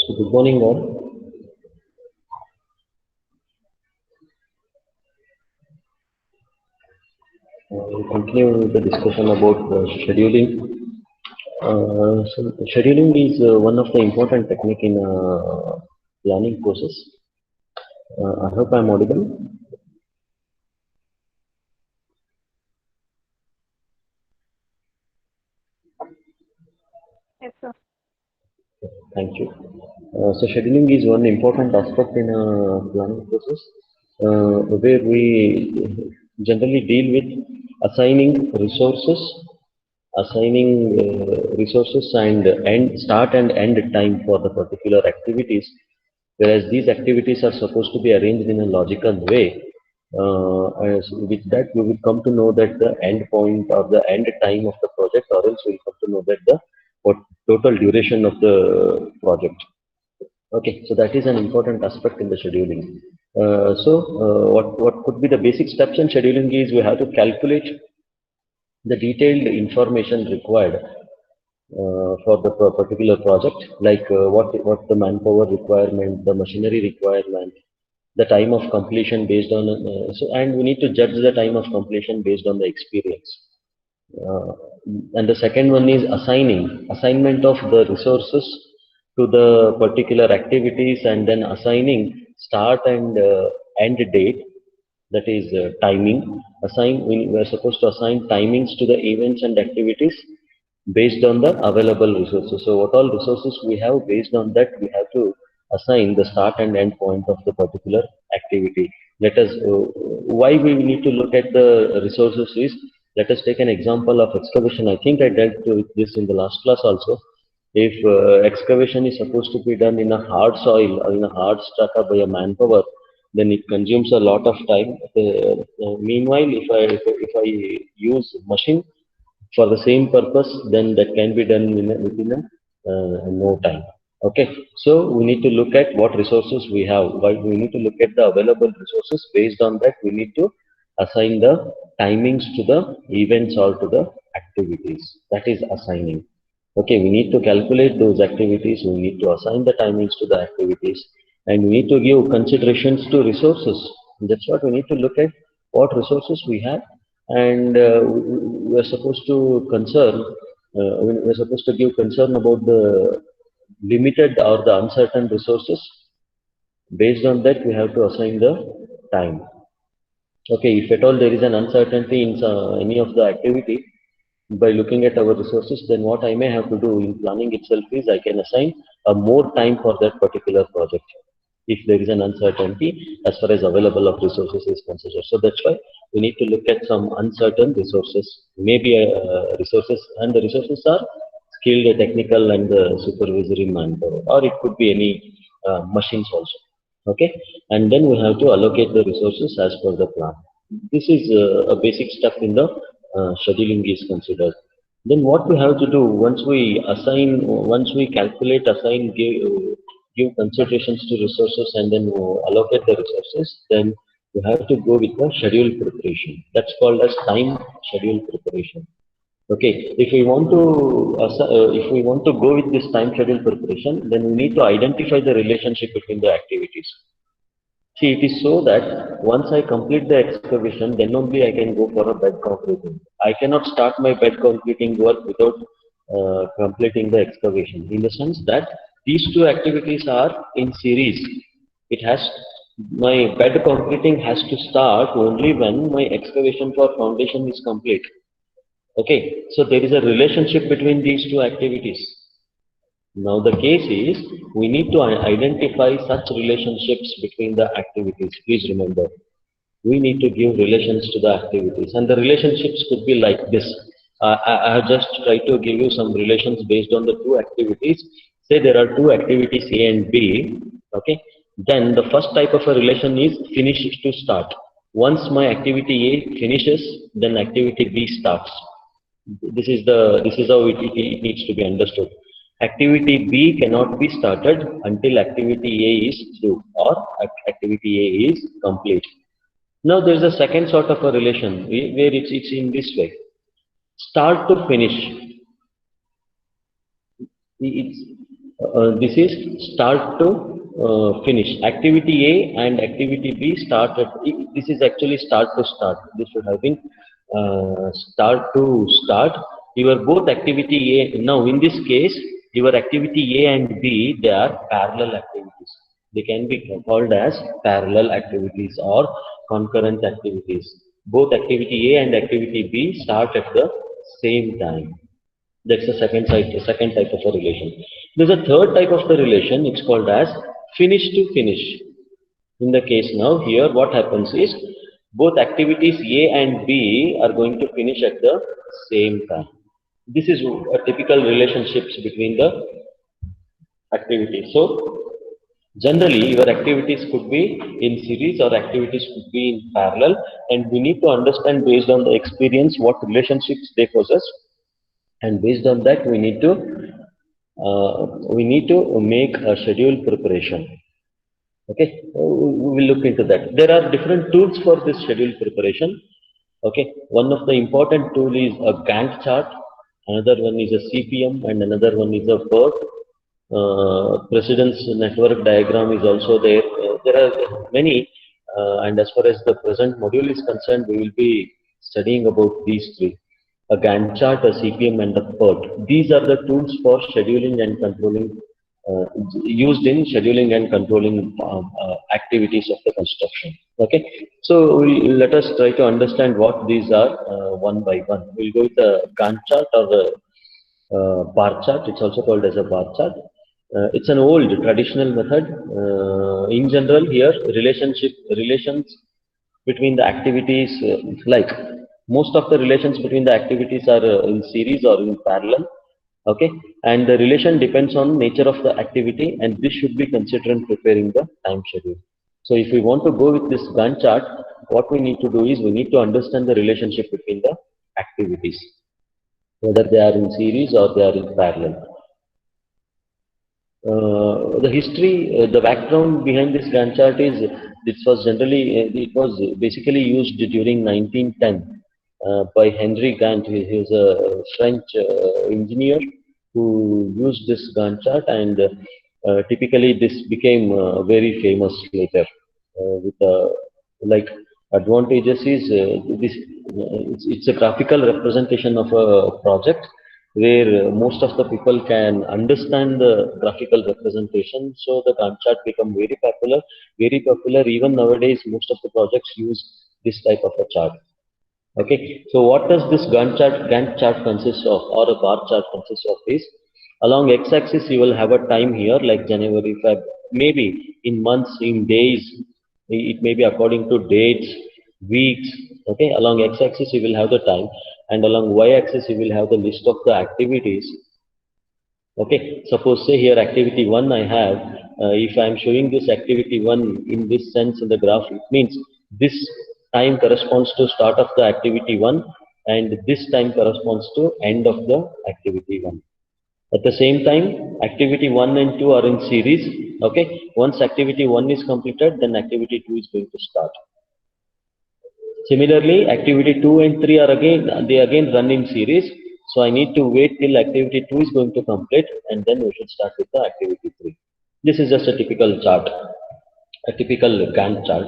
So good morning all. We'll continue the discussion about scheduling. So scheduling is one of the important technique in planning process. I hope I'm audible. Yes, sir. Thank you. So scheduling is one important aspect in planning process, where we generally deal with assigning resources, and end start and end time for the particular activities. Whereas these activities are supposed to be arranged in a logical way. As with that, we will come to know that the end point or the end time of the project, or else we'll come to know that the what total duration of the project. Okay, so that is an important aspect in the scheduling. What could be the basic steps in scheduling is we have to calculate the detailed information required for the particular project, like what the manpower requirement, the machinery requirement, the time of completion based on and we need to judge the time of completion based on the experience. Uh, and the second one is assignment of the resources to the particular activities, and then assigning start and end date, that is timing. We are supposed to assign timings to the events and activities based on the available resources. So what all resources we have, based on that we have to assign the start and end point of the particular activity. Let us why we need to look at the resources is, let us take an example of excavation. I think I dealt with this in the last class also. If excavation is supposed to be done in a hard soil or in a hard strata by a manpower, then it consumes a lot of time. Meanwhile, if I use machine for the same purpose, then that can be done within no time. Okay, so we need to look at what resources we have. Why we need to look at the available resources. Based on that, we need to assign the timings to the events or to the activities. That is assigning. Okay, we need to calculate those activities. We need to assign the timings to the activities, and we need to give considerations to resources. That's what we need to look at. What resources we have, and we're supposed to we're supposed to give concern about the limited or the uncertain resources. Based on that, we have to assign the time. Okay, if at all there is an uncertainty in any of the activity, by looking at our resources, then what I may have to do in planning itself is I can assign a more time for that particular project if there is an uncertainty as far as available of resources is considered. So that's why we need to look at some uncertain resources, maybe resources, and the resources are skilled, technical, and supervisory manpower, or it could be any machines also. Okay, and then we have to allocate the resources as per the plan. This is a basic step in the scheduling is considered. Then what we have to do, once we calculate, assign, give considerations to resources, and then allocate the resources, then we have to go with the schedule preparation. That's called as time schedule preparation. Okay, if we want to go with this time schedule preparation, then we need to identify the relationship between the activities. See, it is so that once I complete the excavation, then only I can go for a bed concreting. I cannot start my bed concreting work without completing the excavation. In the sense that these two activities are in series. It has My bed concreting has to start only when my excavation for foundation is complete. Okay, so there is a relationship between these two activities. Now the case is, we need to identify such relationships between the activities. Please remember, we need to give relations to the activities, and the relationships could be like this. I have just tried to give you some relations based on the two activities. Say there are two activities A and B. Okay, then the first type of a relation is finish to start. Once my activity A finishes, then activity B starts. This is how it needs to be understood. Activity B cannot be started until activity A is through, or activity A is complete. Now there is a second sort of a relation where it's in this way: start to finish. It's This is start to finish. Activity A and activity B start at, this is actually start to start. This should have been start to start. Your both activity A, now in this case, your activity A and B, they are parallel activities. They can be called as parallel activities or concurrent activities. Both activity A and activity B start at the same time. That's the second type of a relation. There's a third type of the relation. It's called as finish to finish. In the case now here, what happens is both activities A and B are going to finish at the same time. This is a typical relationships between the activities. So generally, your activities could be in series or activities could be in parallel, and we need to understand based on the experience what relationships they possess, and based on that we need to make a schedule preparation. Okay, we will look into that. There are different tools for this schedule preparation. Okay, one of the important tool is a Gantt chart, another one is a CPM, and another one is a PERT. Precedence network diagram is also there. There are many, and as far as the present module is concerned, we will be studying about these three: a Gantt chart, a CPM, and a PERT. These are the tools for scheduling and controlling, used in scheduling and controlling activities of the construction. Okay, so let us try to understand what these are one by one. We'll go with the Gantt chart or the bar chart. It's also called as a bar chart. It's an old traditional method. In general, here relations between the activities, like most of the relations between the activities are in series or in parallel. Okay, and the relation depends on nature of the activity, and this should be considered in preparing the time schedule. So if we want to go with this Gantt chart, what we need to do is we need to understand the relationship between the activities, whether they are in series or they are in parallel. The history, the background behind this Gantt chart is this was generally, it was basically used during 1910 by Henry Gantt. He is a French engineer who used this Gantt chart, and typically this became very famous later. With like advantages is this, it's a graphical representation of a project where most of the people can understand the graphical representation. So the Gantt chart become very popular, very popular. Even nowadays, most of the projects use this type of a chart. Okay, so what does this Gantt chart consist of, or a bar chart consist of is, along x-axis you will have a time here like January, Feb, maybe in months, in days, it may be according to dates, weeks. Okay, along x-axis you will have the time, and along y-axis you will have the list of the activities. Okay, suppose say here activity 1 I have, if I am showing this activity 1 in this sense in the graph, it means this time corresponds to start of the activity 1, and this time corresponds to end of the activity 1. At the same time, activity 1 and 2 are in series. Okay, once activity 1 is completed, then activity 2 is going to start. Similarly, activity 2 and 3 are again run in series. So I need to wait till activity 2 is going to complete, and then we should start with the activity 3. This is just a typical chart, a typical Gantt chart.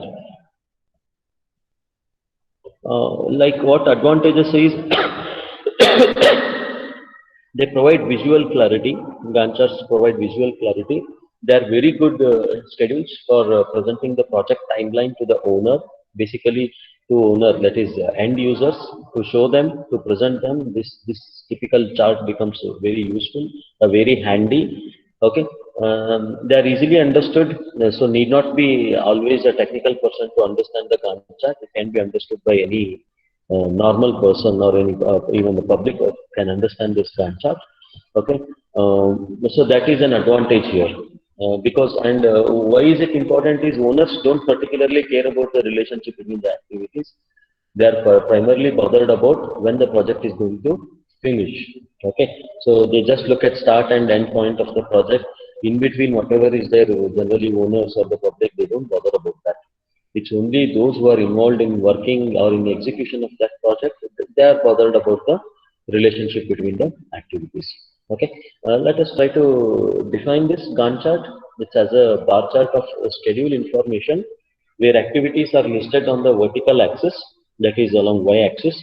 Like what advantages is, they provide visual clarity. Gantt charts provide visual clarity. They are very good schedules for presenting the project timeline to the owner, basically to owner, that is end users, to show them, to present them. This typical chart becomes very useful, very handy. Okay, they are easily understood, so need not be always a technical person to understand the Gantt chart. It can be understood by any normal person, or any even the public can understand this Gantt chart. Okay, so that is an advantage here. Because, and why is it important is, owners don't particularly care about the relationship between the activities. They are primarily bothered about when the project is going to finish. Okay, so they just look at start and end point of the project. In between, whatever is there, generally owners or the public, they don't bother about that. It's only those who are involved in working or in execution of that project, they are bothered about the relationship between the activities. Okay, let us try to define this Gantt chart. It's as a bar chart of schedule information where activities are listed on the vertical axis, that is along y-axis.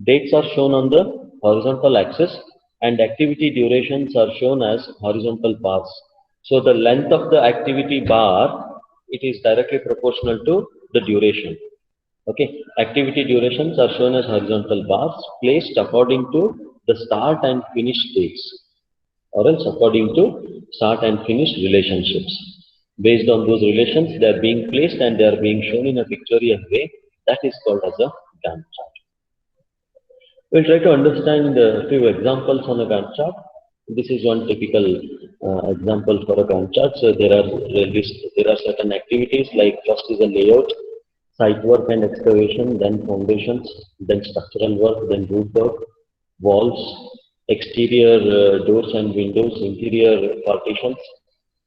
Dates are shown on the horizontal axis, and activity durations are shown as horizontal bars. So the length of the activity bar, it is directly proportional to the duration. Okay, activity durations are shown as horizontal bars placed according to the start and finish dates, or else according to start and finish relationships. Based on those relations, they are being placed and they are being shown in a pictorial way. That is called as a Gantt chart. We'll try to understand a few examples on a Gantt chart. This is one typical example for a Gantt chart. So there are certain activities like first is a layout, site work and excavation, then foundations, then structural work, then roof work, walls, exterior doors and windows, interior partitions,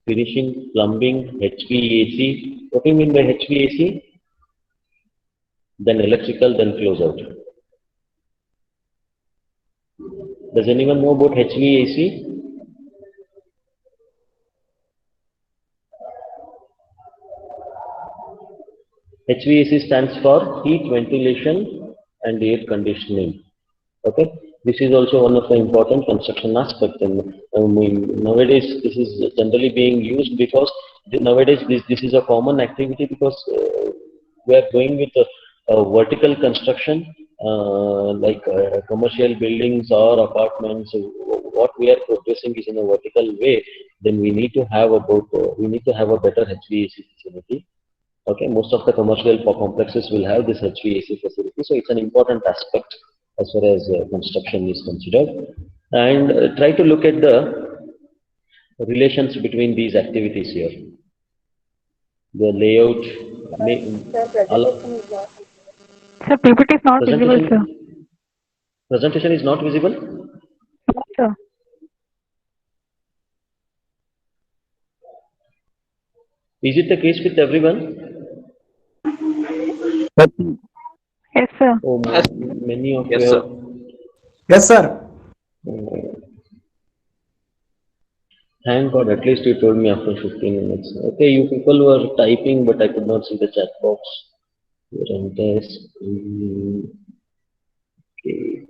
finishing, plumbing, HVAC. What do you mean by HVAC? Then electrical, then closeout. Does anyone know about HVAC? HVAC stands for heat, ventilation, and air conditioning. Okay, this is also one of the important construction aspects. And nowadays, this is generally being used because nowadays this is a common activity because we are going with a vertical construction, like commercial buildings or apartments. What we are progressing is in a vertical way. Then we need to have we need to have a better HVAC facility. Okay, most of the commercial complexes will have this HVAC facility, so it's an important aspect as far as construction is considered. And try to look at the relations between these activities here. The layout, Sir, presentation is not. Sir, PPT is not visible, presentation, sir. presentation is not visible. No, sir. Is it the case with everyone? Yes, sir. Oh, Yes, many of you yes, sir. have. Yes, sir. Thank God, at least you told me after 15 minutes. Okay, you people were typing, but I could not see the chat box. Here and this. Okay.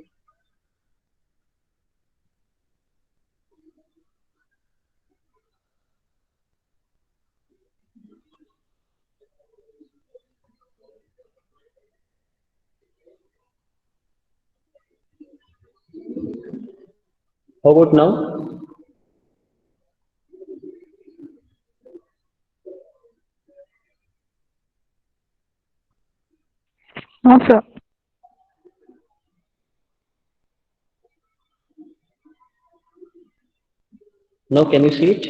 How about now? No, sir. Now can you see it?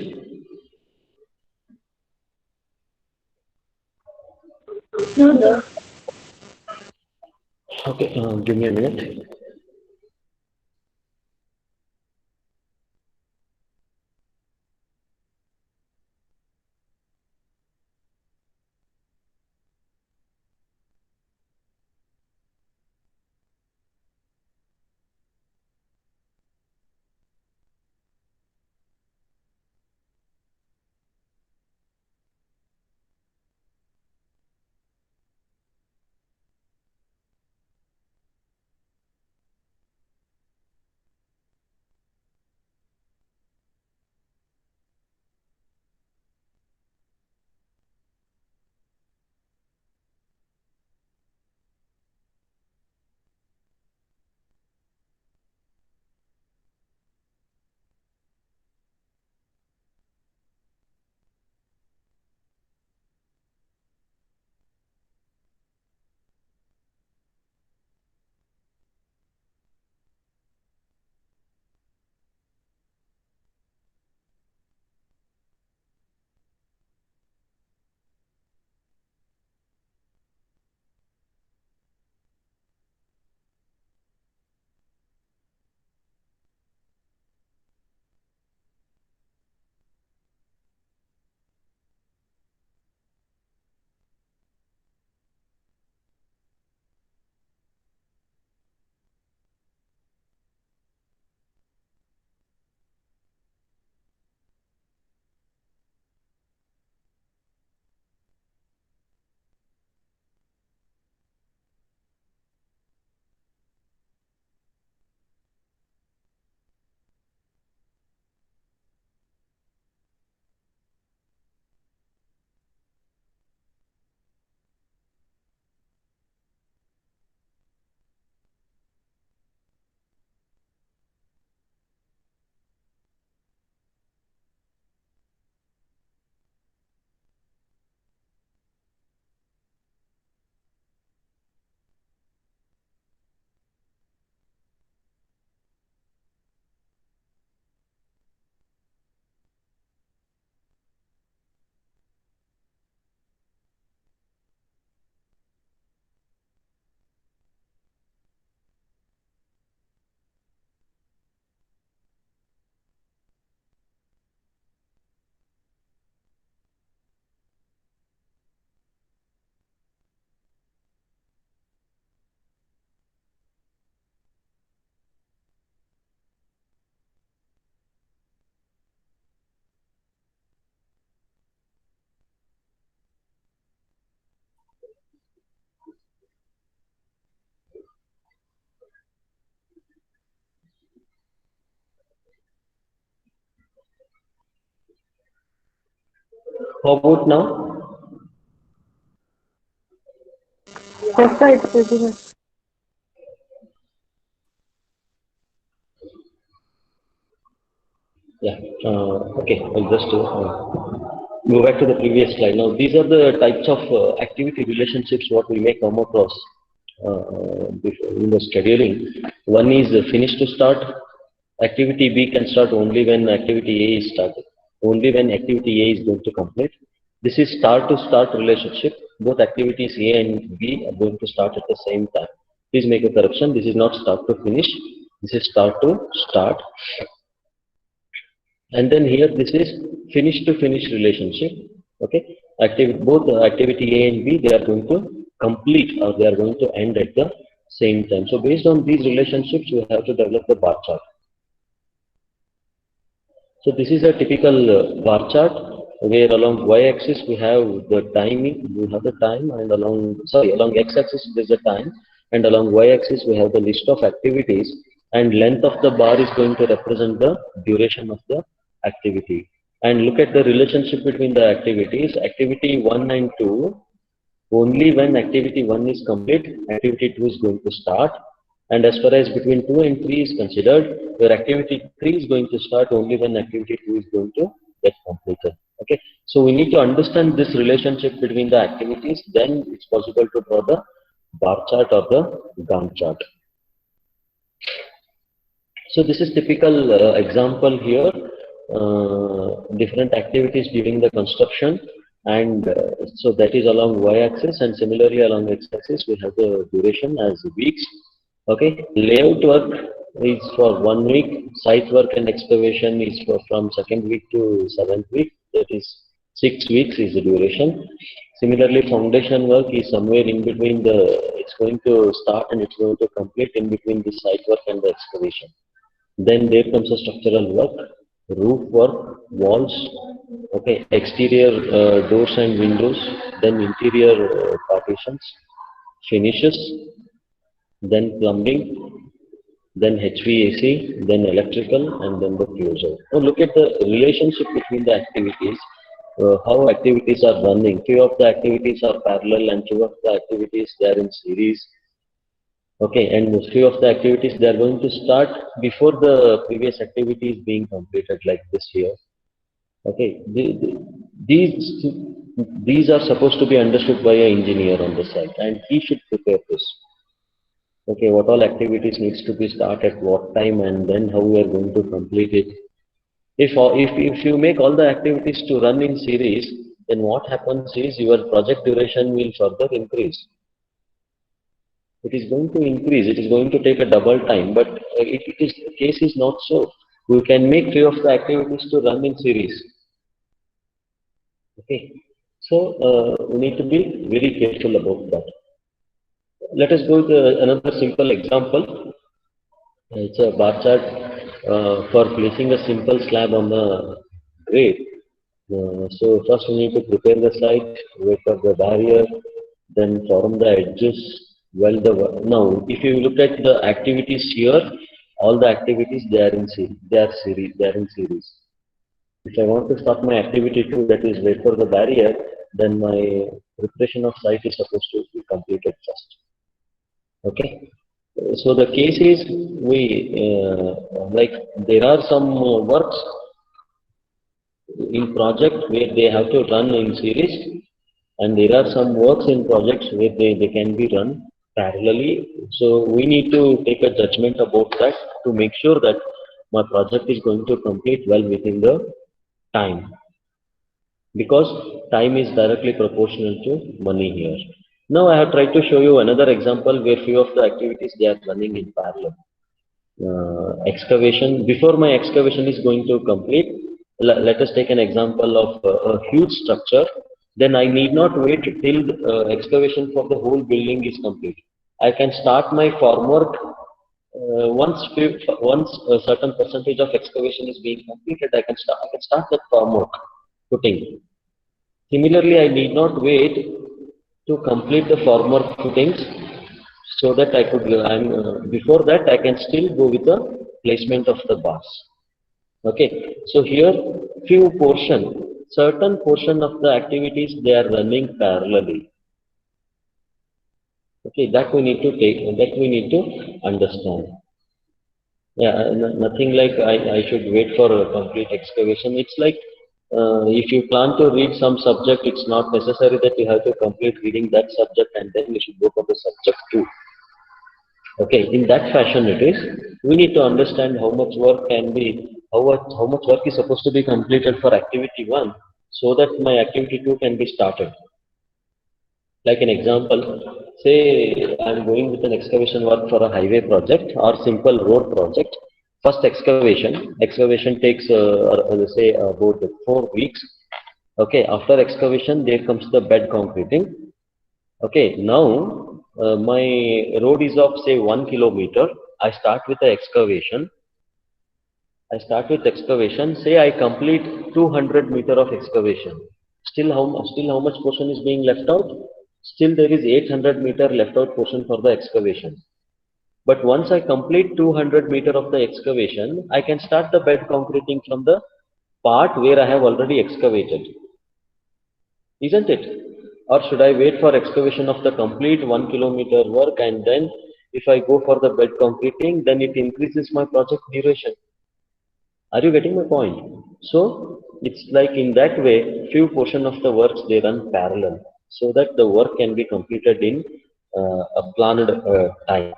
No, no. Okay, give me a minute. How about now? Yes, sir, it's visible. Yeah. Okay. I'll just go back to the previous slide. Now, these are the types of activity relationships what we may come across in the scheduling. One is finish to start. Activity B can start only when activity A is started. Only when activity A is going to complete. This is start to start relationship. Both activities A and B are going to start at the same time. Please make a correction. This is not start to finish. This is start to start. And then here this is finish to finish relationship. Okay, both activity A and B, they are going to complete or they are going to end at the same time. So based on these relationships, we have to develop the bar chart. So this is a typical bar chart where along y-axis we have the timing, we have the time, and along x-axis there is the time, and along y-axis we have the list of activities, and length of the bar is going to represent the duration of the activity. And look at the relationship between the activities. Activity 1 and 2, only when activity 1 is complete, activity 2 is going to start. And as far as between 2 and 3 is considered, your activity 3 is going to start only when activity 2 is going to get completed. Okay, so we need to understand this relationship between the activities, then it's possible to draw the bar chart or the Gantt chart. So this is typical example here, different activities during the construction, and so that is along y-axis, and similarly along x-axis we have the duration as weeks. Okay, layout work is for 1 week, site work and excavation is from 2nd week to 7th week, that is 6 weeks is the duration. Similarly, foundation work is somewhere in between it's going to start and it's going to complete in between the site work and the excavation. Then there comes the structural work, roof work, walls, okay, exterior doors and windows, then interior partitions, finishes, then plumbing, then HVAC, then electrical, and then the closeout. Now look at the relationship between the activities, how activities are running. Few of the activities are parallel and few of the activities they are in series. Okay, and few of the activities they are going to start before the previous activity is being completed, like this here. Okay, these are supposed to be understood by an engineer on the site, and he should prepare this. Okay, what all activities needs to be started at what time, and then how we are going to complete it. If you make all the activities to run in series, then what happens is your project duration will further increase. It is going to increase. It is going to take a double time, but the case is not so. We can make few of the activities to run in series. Okay, so we need to be very careful about that. Let us go to another simple example. It's a bar chart for placing a simple slab on the grade. So first we need to prepare the site, wake up the barrier, then form the edges, weld the. Now, if you look at the activities here, all the activities they are in series. They are in series. If I want to start my activity 2, that is wait for the barrier, then my preparation of site is supposed to be completed first. Okay. So the case is like there are some works in project where they have to run in series, and there are some works in projects where they can be run parallelly. So we need to take a judgment about that to make sure that my project is going to complete well within the time, because time is directly proportional to money here. Now I have tried to show you another example where few of the activities they are running in parallel. Excavation, before my excavation is going to complete, let us take an example of a huge structure. Then I need not wait till excavation for the whole building is complete. I can start my formwork once a certain percentage of excavation is being completed. I can start that formwork footing. Similarly, I need not wait to complete the formwork footings, so that I could, before that I can still go with the placement of the bars. Okay, so here few portion, certain portion of the activities they are running parallelly. Okay, that we need to understand. Yeah, nothing like I should wait for a complete excavation. It's like if you plan to read some subject, it's not necessary that you have to complete reading that subject and then you should go for the subject 2. Okay, in that fashion it is. We need to understand how much work can be, how much work is supposed to be completed for activity 1 so that my activity 2 can be started. Like an example, say I'm going with an excavation work for a highway project or simple road project. First excavation takes say about 4 weeks. Okay, after excavation there comes the bed concreting. Okay, now my road is of say 1 kilometer. I start with the excavation. Say I complete 200 meter of excavation. Still how much portion is being left out? Still there is 800 meter left out portion for the excavation. But once I complete 200 meter of the excavation, I can start the bed concreting from the part where I have already excavated. Isn't it? Or should I wait for excavation of the complete 1 kilometer work and then if I go for the bed concreting, then it increases my project duration. Are you getting my point? So it's like in that way, few portion of the works they run parallel so that the work can be completed in a planned time.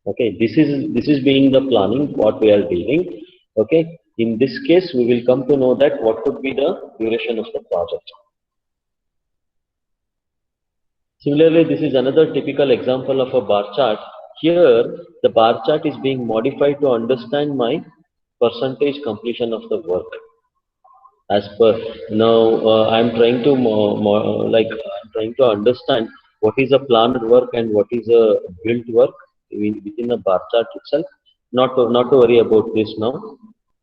Okay, this is being the planning what we are dealing. Okay, in this case we will come to know that what could be the duration of the project. Similarly, this is another typical example of a bar chart. Here, the bar chart is being modified to understand my percentage completion of the work. As per now, I'm trying to I'm trying to understand what is a planned work and what is a built work within a bar chart itself. Not to worry about this now.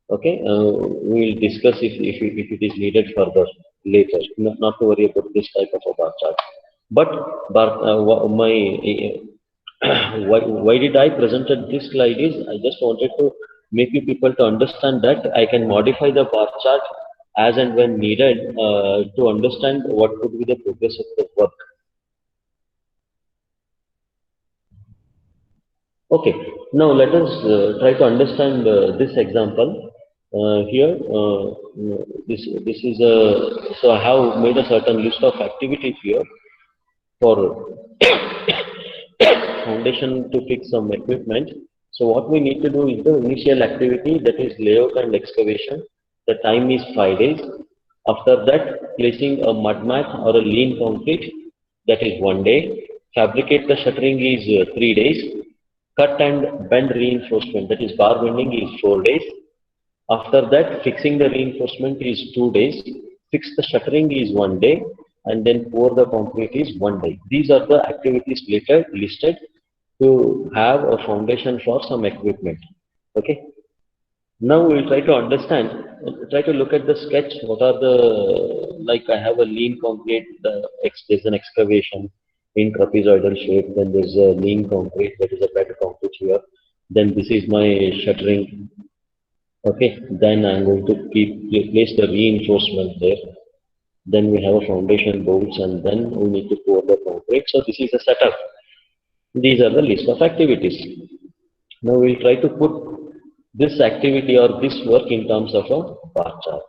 Okay, we will discuss if it is needed further later. Not to worry about this type of a bar chart. But why did I presented this slide is I just wanted to make you people to understand that I can modify the bar chart as and when needed to understand what could be the progress of the work. Okay, now let us try to understand this example. This is a, so I have made a certain list of activities here for foundation to fix some equipment. So what we need to do is the initial activity, that is layout and excavation. The time is 5 days. After that, placing a mud mat or a lean concrete, that is 1 day. Fabricate the shuttering is 3 days. Cut and bend reinforcement, that is bar bending, is 4 days. After that, fixing the reinforcement is 2 days. Fix the shuttering is 1 day. And then pour the concrete is 1 day. These are the activities listed to have a foundation for some equipment. Okay. Now we will try to understand, try to look at the sketch. What are the, like I have a lean concrete, there's an excavation in trapezoidal shape, then there's a lean concrete, that is a bed concrete here. Then this is my shuttering. Okay, then I'm going to place the reinforcement there. Then we have a foundation bolts and then we need to pour the concrete. So this is the setup. These are the list of activities. Now we'll try to put this activity or this work in terms of a bar chart.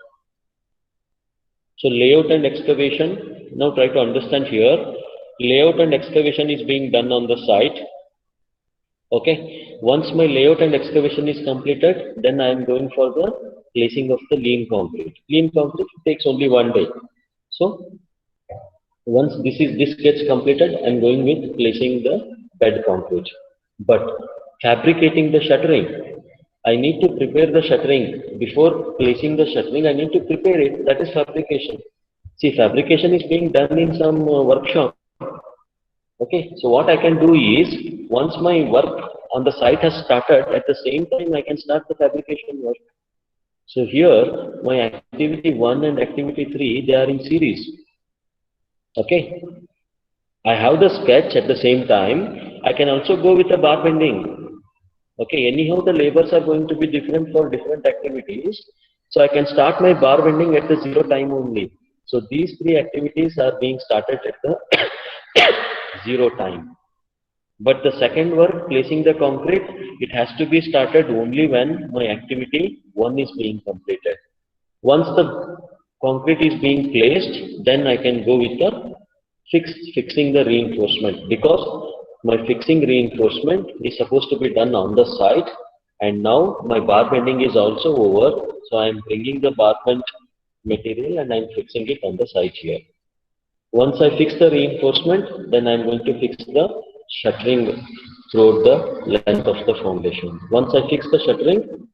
So layout and excavation, now try to understand here. Layout and excavation is being done on the site. Okay, once my layout and excavation is completed, then I am going for the placing of the lean concrete. Lean concrete takes only 1 day. So once this gets completed, I am going with placing the bed concrete. But fabricating the shuttering, I need to prepare the shuttering. Before placing the shuttering, I need to prepare it. That is fabrication. See, fabrication is being done in some workshop. Okay, so what I can do is, once my work on the site has started, at the same time I can start the fabrication work. So here, my activity 1 and activity 3, they are in series. Okay, I have the sketch at the same time. I can also go with the bar bending. Okay, anyhow the labors are going to be different for different activities. So I can start my bar bending at the 0 time only. So these three activities are being started at the 0 time. But the second work, placing the concrete, it has to be started only when my activity 1 is being completed. Once the concrete is being placed, then I can go with the fixing the reinforcement, because my fixing reinforcement is supposed to be done on the site, and now my bar bending is also over. So I am bringing the bar bend material and I am fixing it on the site here. Once I fix the reinforcement, then I am going to fix the shuttering throughout the length of the foundation. Once I fix the shuttering,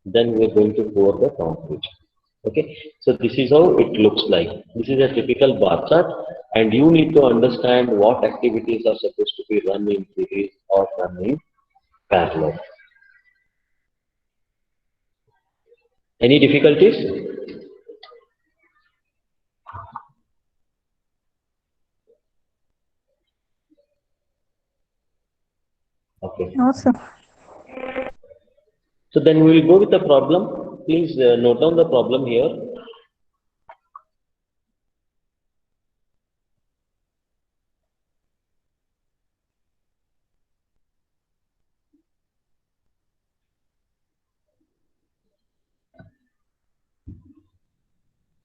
then we are going to pour the concrete. Okay, so this is how it looks like. This is a typical bar chart, and you need to understand what activities are supposed to be run in series or run in parallel. Any difficulties? Okay. No, sir. So then we will go with the problem. Please note down the problem here.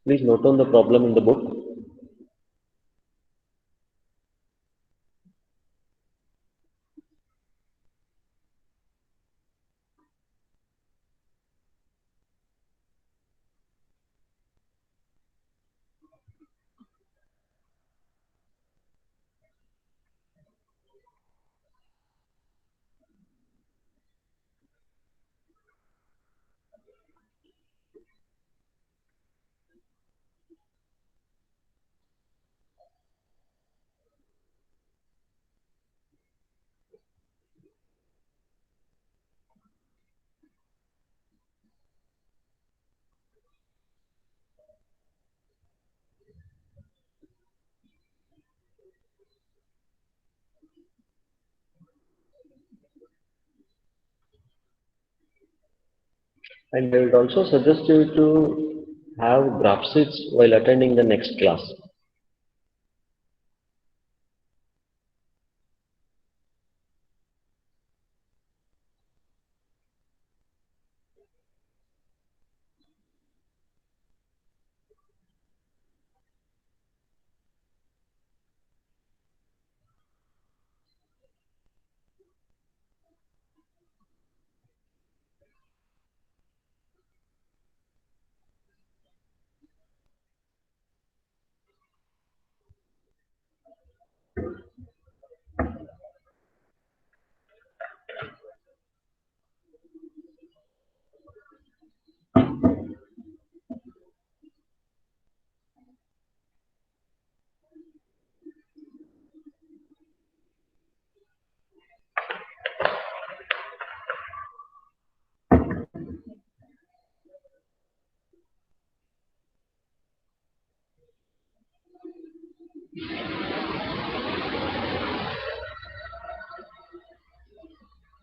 Please note down the problem in the book. And I would also suggest you to have graph sheets while attending the next class.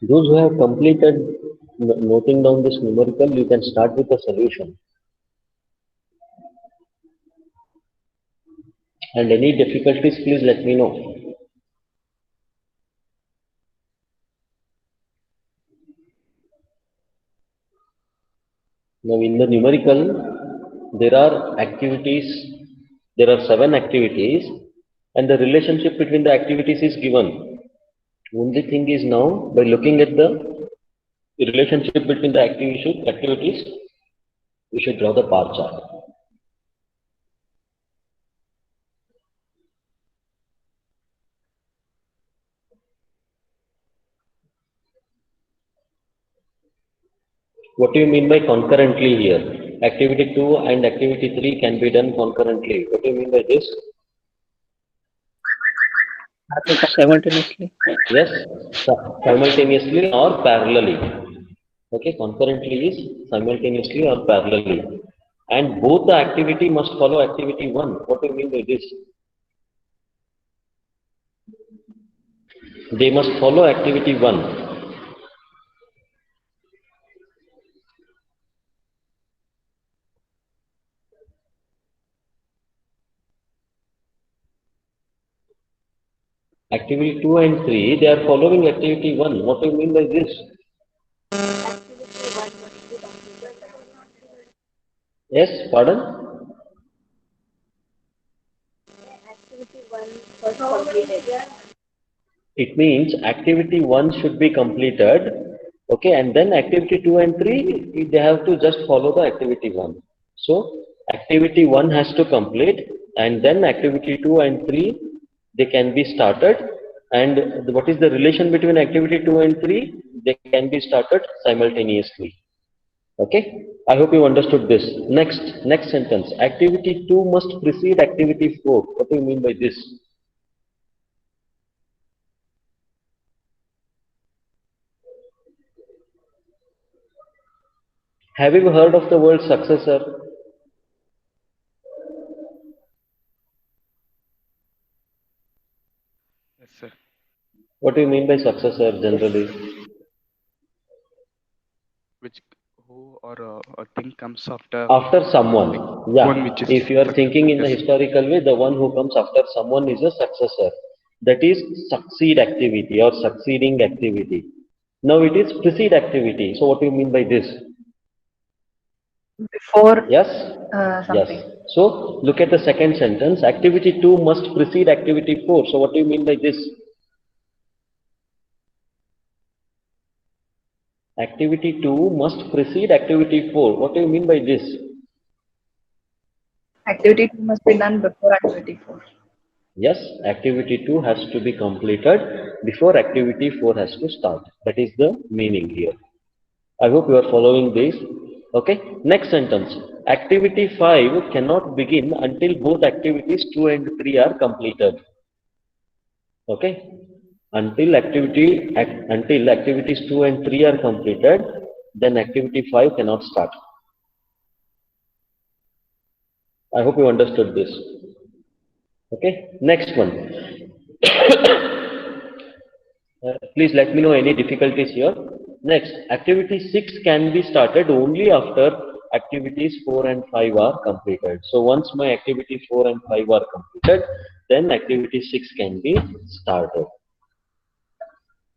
Those who have completed noting down this numerical, you can start with the solution. And any difficulties, please let me know. Now in the numerical, there are activities, there are 7 activities, and the relationship between the activities is given. Only thing is now, by looking at the relationship between the activities, we should draw the bar chart. What do you mean by concurrently here? Activity 2 and activity 3 can be done concurrently. What do you mean by this? Simultaneously. Yes, simultaneously or parallelly. Okay, concurrently is simultaneously or parallelly. And both the activity must follow activity 1. What do you mean by this? They must follow activity 1. Activity 2 and 3, they are following activity 1. What do you mean by this? Yes, pardon? It means activity 1 should be completed, okay, and then activity 2 and 3, they have to just follow the activity 1. So, activity 1 has to complete, and then activity 2 and 3, they can be started. And what is the relation between activity 2 and 3? They can be started simultaneously. Okay, I hope you understood this. Next sentence. Activity 2 must precede activity 4. What do you mean by this? Have you heard of the word successor? Yes, sir. What do you mean by successor generally? Which who or a thing comes after After someone. one Yeah. which is If you are thinking in the yes. historical way, the one who comes after someone is a successor. That is succeed activity or succeeding activity. Now it is precede activity. So what do you mean by this? Before Yes? something. Yes. So look at the second sentence. Activity 2 must precede activity 4. So what do you mean by this? Activity 2 must precede activity 4. What do you mean by this? Activity 2 must be done before activity 4. Yes, activity 2 has to be completed before activity 4 has to start. That is the meaning here. I hope you are following this. Okay, next sentence. Activity 5 cannot begin until both activities 2 and 3 are completed. Okay, until activities 2 and 3 are completed, then activity 5 cannot start. I hope you understood this. Okay, next one. Please let me know any difficulties here. Next, activity 6 can be started only after activities 4 and 5 are completed. So once my activity 4 and 5 are completed, then activity 6 can be started.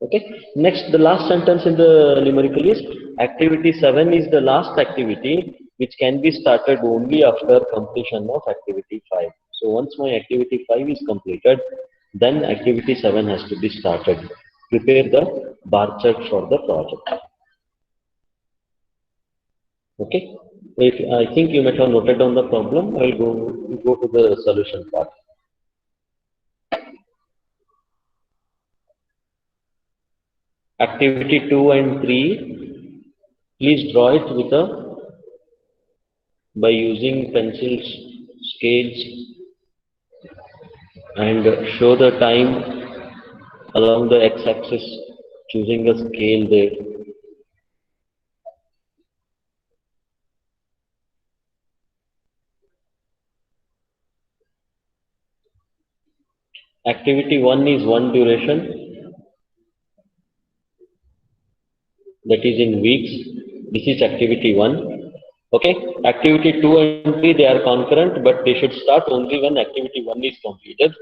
Okay. Next, the last sentence in the numerical is activity 7 is the last activity which can be started only after completion of activity 5. So once my activity 5 is completed, then activity 7 has to be started. Prepare the bar chart for the project. Okay. If I think you might have noted down the problem, I will go to the solution part. Activity 2 and 3, please draw it with a by using pencils, scales, and show the time along the x-axis, choosing a scale there. Activity 1 is 1 duration, that is in weeks. This is activity 1. Okay, activity 2 and 3, they are concurrent, but they should start only when activity 1 is completed.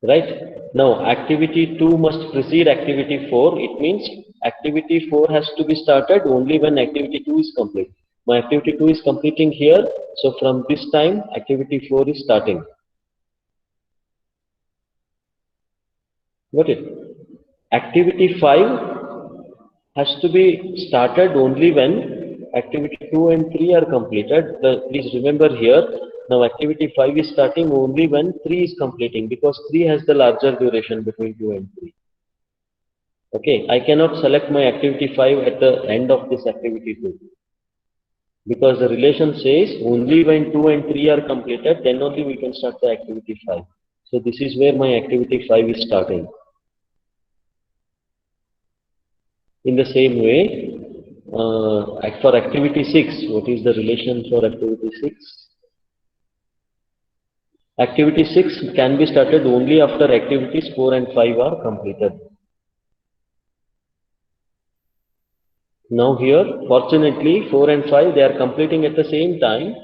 Right? Now, activity 2 must precede activity 4. It means activity 4 has to be started only when activity 2 is complete. My activity 2 is completing here. So, from this time, activity 4 is starting. Got it? Activity 5 has to be started only when activity 2 and 3 are completed. Please remember here, now activity 5 is starting only when 3 is completing because 3 has the larger duration between 2 and 3. Okay, I cannot select my activity 5 at the end of this activity 2 because the relation says only when 2 and 3 are completed, then only we can start the activity 5. So this is where my activity 5 is starting. In the same way, for activity 6, what is the relation for activity 6? Activity 6 can be started only after activities 4 and 5 are completed. Now here, fortunately, 4 and 5, they are completing at the same time,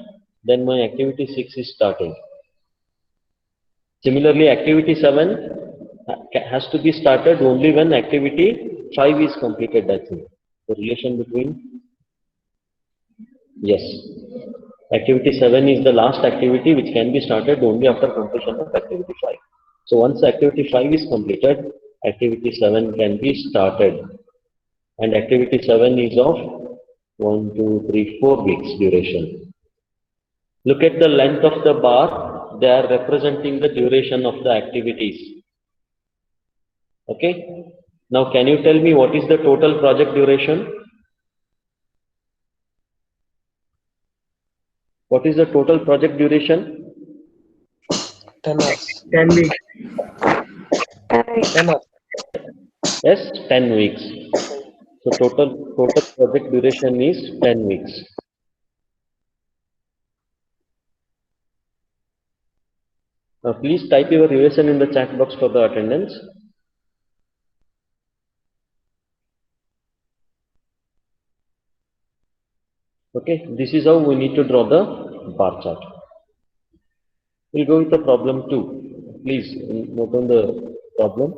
then my activity 6 is starting. Similarly, activity 7 has to be started only when activity 5 is completed. That's it. The relation between, yes. Activity 7 is the last activity which can be started only after completion of activity 5. So once activity 5 is completed, activity 7 can be started. And activity 7 is of 1, 2, 3, 4 weeks duration. Look at the length of the bar. They are representing the duration of the activities. Okay. Now can you tell me what is the total project duration? What is the total project duration? 10 hours. 10 weeks. 10 hours. Yes, 10 weeks. So total project duration is 10 weeks. Now please type your relation in the chat box for the attendance. Okay, this is how we need to draw the bar chart. We'll go with the problem 2. Please note on the problem.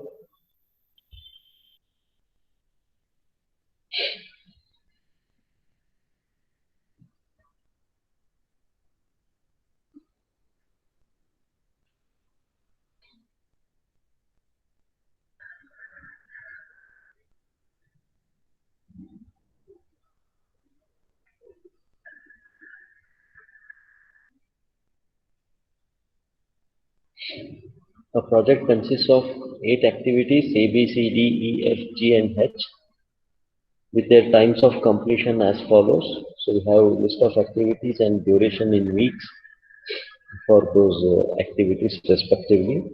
A project consists of 8 activities A, B, C, D, E, F, G, and H with their times of completion as follows. So we have a list of activities and duration in weeks for those activities respectively.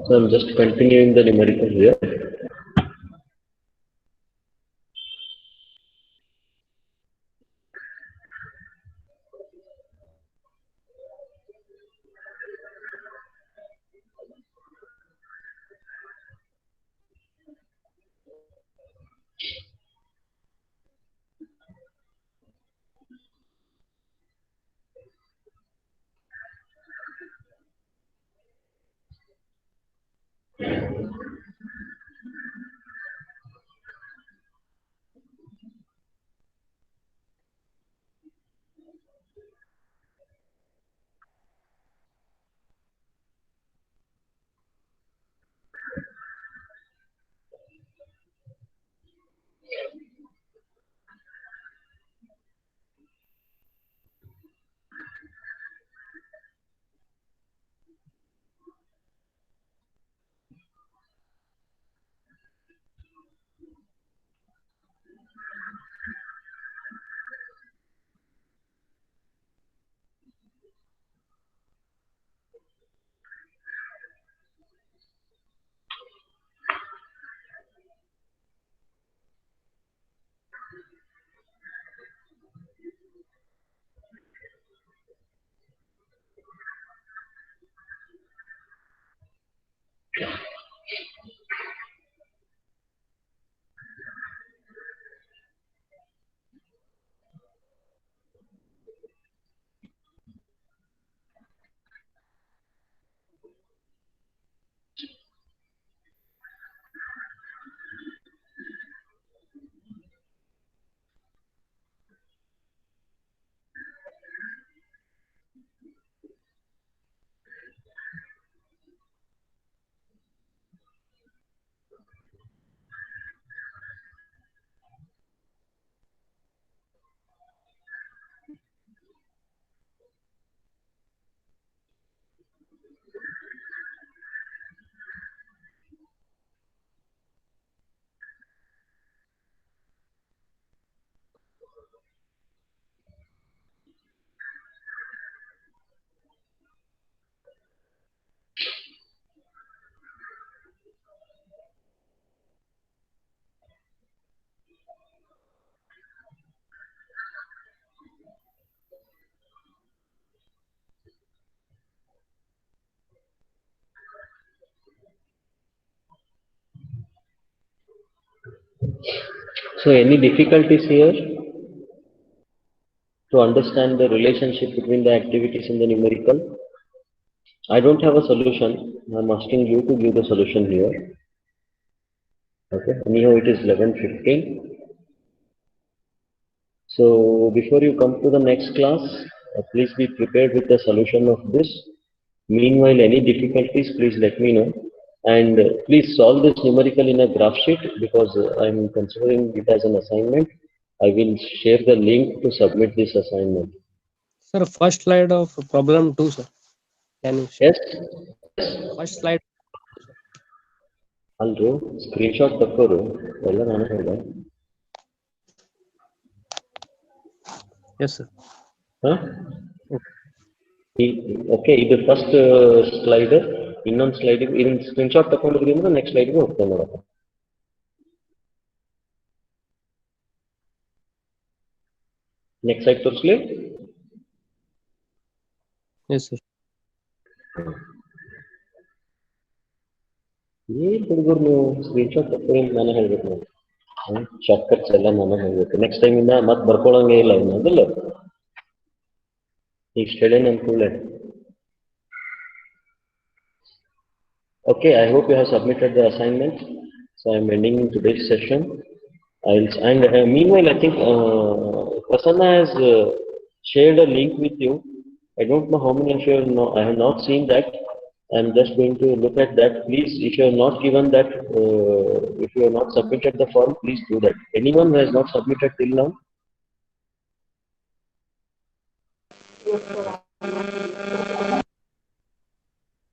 So I'm just continuing the numerical here. So any difficulties here to understand the relationship between the activities and the numerical? I don't have a solution. I'm asking you to give the solution here. Okay. Anyhow, it is 11:15. So before you come to the next class, please be prepared with the solution of this. Meanwhile, any difficulties, please let me know. And please solve this numerical in a graph sheet because I'm considering it as an assignment. I will share the link to submit this assignment. Sir, first slide of problem 2, sir. Can you share? Yes, First slide. I'll screenshot ತಕ್ಕೋರು ಎಲ್ಲ ನಾನು ಹೇಳಿದೆ. Yes, sir. Huh? Okay, ಇದು first slide ಇನ್ನೊಂದು slide ಇದನ್ನ screenshot ತಗೊಂಡಿದ್ರಿಂದ next ಸ್ಲೈಡ್ಗೆ ಹೋಗ್ತೇನೆ ನೋಡೋಣ. ನೆಕ್ಸ್ಟ್ ಸ್ಲೈಡ್ ತೋರಿಸ್ಲಿ. Yes, sir. ಏನ್ ಹುಡುಗರು ನೀವು ಸ್ಕ್ರೀನ್ಶಾಟ್ ತಕ್ಕೊಳ್ಳಿ ಅಂತ ನಾನು ಹೇಳ್ಬೇಕು ನೋಡಿ. ಶಾರ್ಟ್ ಕಟ್ಸ್ ಎಲ್ಲ ನಾನು ಹೇಳ್ಬೇಕು. ನೆಕ್ಸ್ಟ್ ಟೈಮ್ ಇಂದ ಮತ್ತೆ ಬರ್ಕೊಳ್ಳಂಗೆ ಇಲ್ಲ ಇನ್ನೊಂದಿಲ್ಲ. ಈಗ ಹೇಳೇನೆ ಅನ್ಕೊಳ್ಳೆ. Okay, I hope you have submitted the assignment. So I'm ending today's session. Meanwhile, I think Prasanna has shared a link with you. I don't know how many of you I have not seen that. I'm just going to look at that. Please, if you have not given that, if you have not submitted the form, please do that. Anyone who has not submitted till now?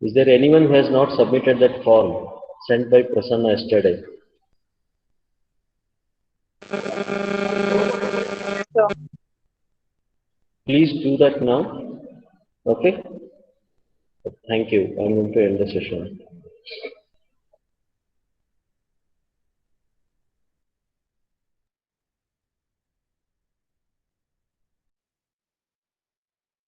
Is there anyone who has not submitted that form sent by Prasanna yesterday? Please do that now. Okay. Thank you. I'm going to end the session.